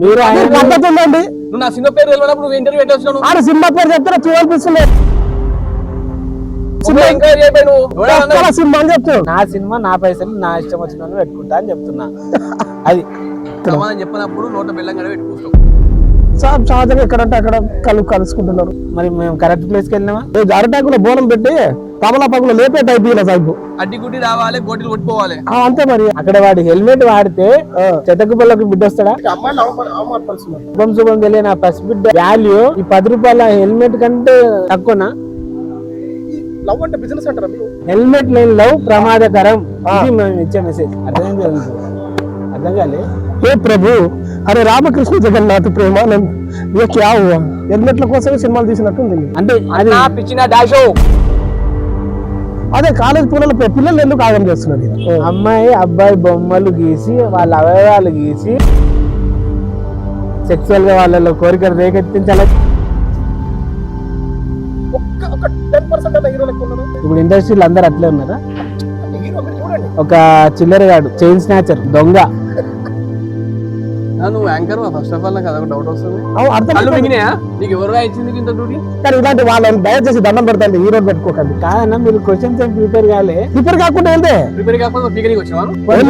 మీరు పద్ధతుందండి. నువ్వు నా సినిమా పేరు తెలియనప్పుడు నువ్వు ఇంటర్వ్యూ పెట్టొచ్చు. ఆడ సినిమా పేరు చెప్తే చూడాలనిపిస్తుంది. ఎంక్వైరీ అయిపోయి నువ్వు సినిమా అని చెప్తావు. నా సినిమా నా పైసలు నా ఇష్టం వచ్చిన పెట్టుకుంటా అని చెప్తున్నా. అది సమాధానం చెప్పినప్పుడు నోట బెల్లంగా పెట్టుకుంటావు. సహజంగా ఎక్కడంటే అక్కడ కలుసుకుంటున్నారు. మరి మేము కరెక్ట్ ప్లేస్కి వెళ్ళినామా? అరటాకులో బోనం పెట్టి తమలపాకులో లేపే టైప్ సైపు అడ్డి గుడ్డి రావాలి, గోటీలు కొట్టుకోవాలి. అంతే మరి. అక్కడ వాడి హెల్మెట్ వాడితే చెత్తకు పిల్లకి బిడ్డ వస్తాడా? శుభం తెలియని ఆ ఫస్ట్ బిడ్డ వాల్యూ ఈ 10 రూపాయల హెల్మెట్ కంటే తక్కువనా? లవ్ అంటే బిజినెస్ అంటారా? హెల్మెట్ లేని లవ్ ప్రమాదకరం. ఇది మేము ఇచ్చే మెసేజ్. అర్థం కాలే. ఏ ప్రభు, అరే రామకృష్ణ జగన్నాథ్ ప్రేమ క్యా హువా? హెల్మెట్ల కోసమే సినిమాలు తీసినట్టుంది. అంటే అది పిచ్చిన డాషో. అదే కాలేజ్ పిల్లలు ఎందుకు ఆగం చేస్తున్నారు? అమ్మాయి అబ్బాయి బొమ్మలు గీసి వాళ్ళ అవయవాలు గీసి సెక్సువల్ గా వాళ్ళలో కోరికలు రేకెత్తించాలి. ఇప్పుడు ఇండస్ట్రీలో అందరు అట్లే ఉన్నారా? ఒక చిల్లరగాడు, చైన్ స్నాచర్, దొంగ. నువ్వు యాంకర్ ఫస్ట్ ఆఫ్ ఆల్ నాకు అదొక డౌట్ వస్తుంది. నీకు ఎవరుగా ఇచ్చింది ఇంత డ్యూటీ? కానీ ఇలాంటి వాళ్ళని దయచేసి దండం పెడతాండి, హీరో పెట్టుకోకండి. కాదన్నా మీరు క్వశ్చన్స్ ఏం ప్రిపేర్ కాలే. ప్రిపేర్ కాకుండా ఏంటి ప్రిపేర్ కాకుండా పీకరికి వచ్చాను. ఏం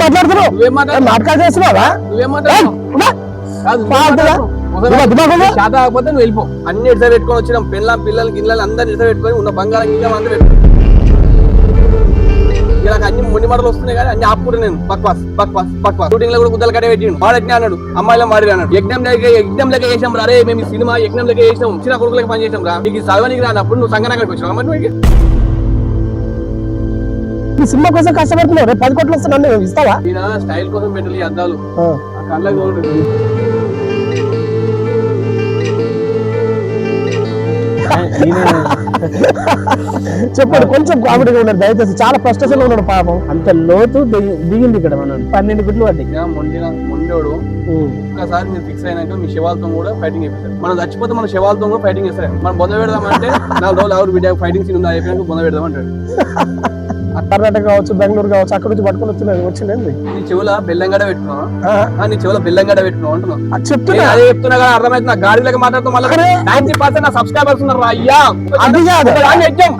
మాట్లాడుతున్నావు? నాటకాలు చేస్తున్నావా? నువ్వేం మాట్లాడుతున్నావు? శాత కాకపోతే నువ్వు వెళ్ళిపో. అన్ని ఇట్లా పెట్టుకొని వచ్చినాం. పిల్లలు గిన్నెలు అందరిని ఇట్లా పెట్టుకొని ఉన్న బంగారం గిన్నె అందరూ పెట్టుకో. ఇలా అన్ని మొండి మాటలు వస్తున్నాయి కానీ అన్ని ఆపుకుంటే నేను బక్వాస్ షూటింగ్ లో కూడా గుద్దలు కట్టే పెట్టిండు. వాడట్నే అన్నాడు, అమ్మాయిలో మారి అన్నాడు. యజ్ఞం లెక్క చేసాం రా. మేము ఈ సినిమా యజ్ఞం లెక్క చేసాం, చిన్న కొడుకులకి పని చేసాం రా. నీకు చదవనికి రానప్పుడు నువ్వు సంగనానికి వచ్చావు. మరి నువ్వు ఈ సినిమా కోసం కష్టపడుతున్నావు. రేపు 10 కోట్లు వస్తున్నాను, ఇస్తావా? ఈయన స్టైల్ కోసం పెట్టాలి అద్దాలు కళ్ళకి చూడండి. చెప్పండి, కొంచెం కామెడీగా ఉన్నాడు దయచేసి. చాలా ఫ్రస్ట్రేషన్ లో ఉన్నాడు పాపం. అంత లోతు దిగింది ఇక్కడ. మనం 12 గుడ్లు పడ్డాయి. మొండోడు ఒక్కసారి మీరు ఫిక్స్ అయినాక మీ శివాలతో కూడా ఫైటింగ్ చేస్తారు. మనం చచ్చిపోతే మన శివాలతో కూడా ఫైటింగ్ చేస్తారు. మనం బొంద పెడదామంటే 4 రోజులు ఎవరు వీడియో ఫైటింగ్ సీన్ ఉందా అయిపోయినాక బొంద పెడదాం అంటాడు. కర్ణాటక కావచ్చు, బెంగళూరు కావచ్చు, అక్కడ నుంచి పట్టుకుని వచ్చిందండి. నీ చెవుల బెల్లంగడ పెట్టుకున్నావా? నీ చెవుల బెల్లంగడ పెట్టుకున్నావు అంటున్నావు. చెప్తున్నా, అదే చెప్తున్నా కదా, అర్థమైతే నా గాడిలోకి మాట్లాడుతూ మళ్ళీ 90% నా సబ్స్క్రైబర్స్ ఉన్నారు అయ్యా. అది కాదు,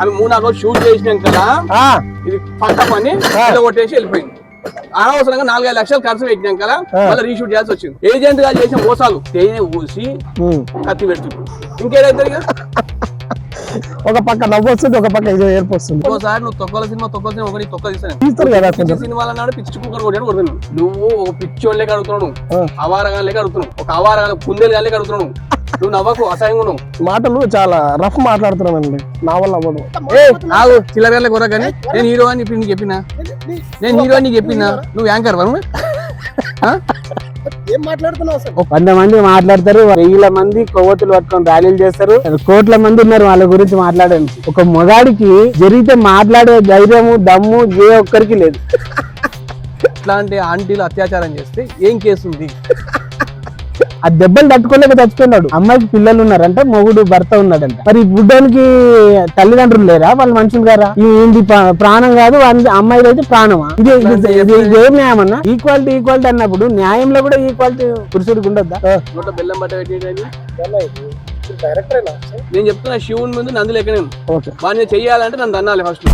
అవి 3-4 రోజులు షూట్ చేసినాం కదా, ఇది పక్క పని కొట్టేసి వెళ్ళిపోయింది. అనవసరంగా 4-5 లక్షలు ఖర్చు పెట్టినాం కదా, మళ్ళీ రీషూట్ చేయాల్సి వచ్చింది. ఏజెంట్ గా చేసిన మోసాలు తేనె ఊసి కత్తి పెడుతుంది. ఇంకేదైతే ఒక పక్క నవ్వు వస్తుంది, ఒక పక్క ఏర్పు వస్తుంది. ఒకసారి నువ్వు తొక్కల సినిమా ఒకటి తొక్క తీస్తాను సినిమాలు అన్నాడు. పిచ్చి కుక్కర్ కొట్టాడు కొడుతున్నావు. నువ్వు ఒక పిచ్చోళ్ళ లెక్క అడుగుతున్నావు, అవారగా లెక్క అడుగుతున్నావు, ఒక అవారగా కుందేలు లెక్క అడుగుతున్నావు. నువ్వు నవ్వకు, అసహ్యంగా మాటలు చాలా రఫ్ మాట్లాడుతున్నానండి. నా వల్ల అవ్వదు. నాకు చిల్లర కొర కానీ నేను హీరో అని నీకు చెప్పినా, నువ్వు యాంకర్ వరు. ఏం మాట్లాడుతున్నావు? 100 మంది మాట్లాడతారు, 1000 మంది కొవ్వొత్తులు పట్టుకొని ర్యాలీలు చేస్తారు, కోట్ల మంది ఉన్నారు వాళ్ళ గురించి మాట్లాడడానికి. ఒక మొగాడికి జరిగితే మాట్లాడే ధైర్యము దమ్ము ఏ ఒక్కరికి లేదు. ఇట్లాంటి ఆంటీలు అత్యాచారం చేస్తే ఏం కేసు ఉంది? ఆ దెబ్బలు తట్టుకోలేక చచ్చిపోయినాడు. అమ్మాయికి పిల్లలు ఉన్నారంట, మొగుడు భర్త ఉన్నాడంట. మరి ఈ బుడ్డానికి తల్లిదండ్రులు లేరా? వాళ్ళు మనుషులు గారా? ఇది ప్రాణం కాదు, అమ్మాయిది అయితే ప్రాణమా? ఇది ఏం న్యాయం అన్నా? ఈక్వాలిటీ అన్నప్పుడు న్యాయంలో కూడా ఈక్వాలిటీ పురుషుడికి ఉండొద్దా? బెల్లం బట్ట నేను చెప్తున్నా, శివుని ముందు నంది లెక్క నేను వాడిని చెయ్యాలంటే నన్ను అన్నాలి ఫస్ట్.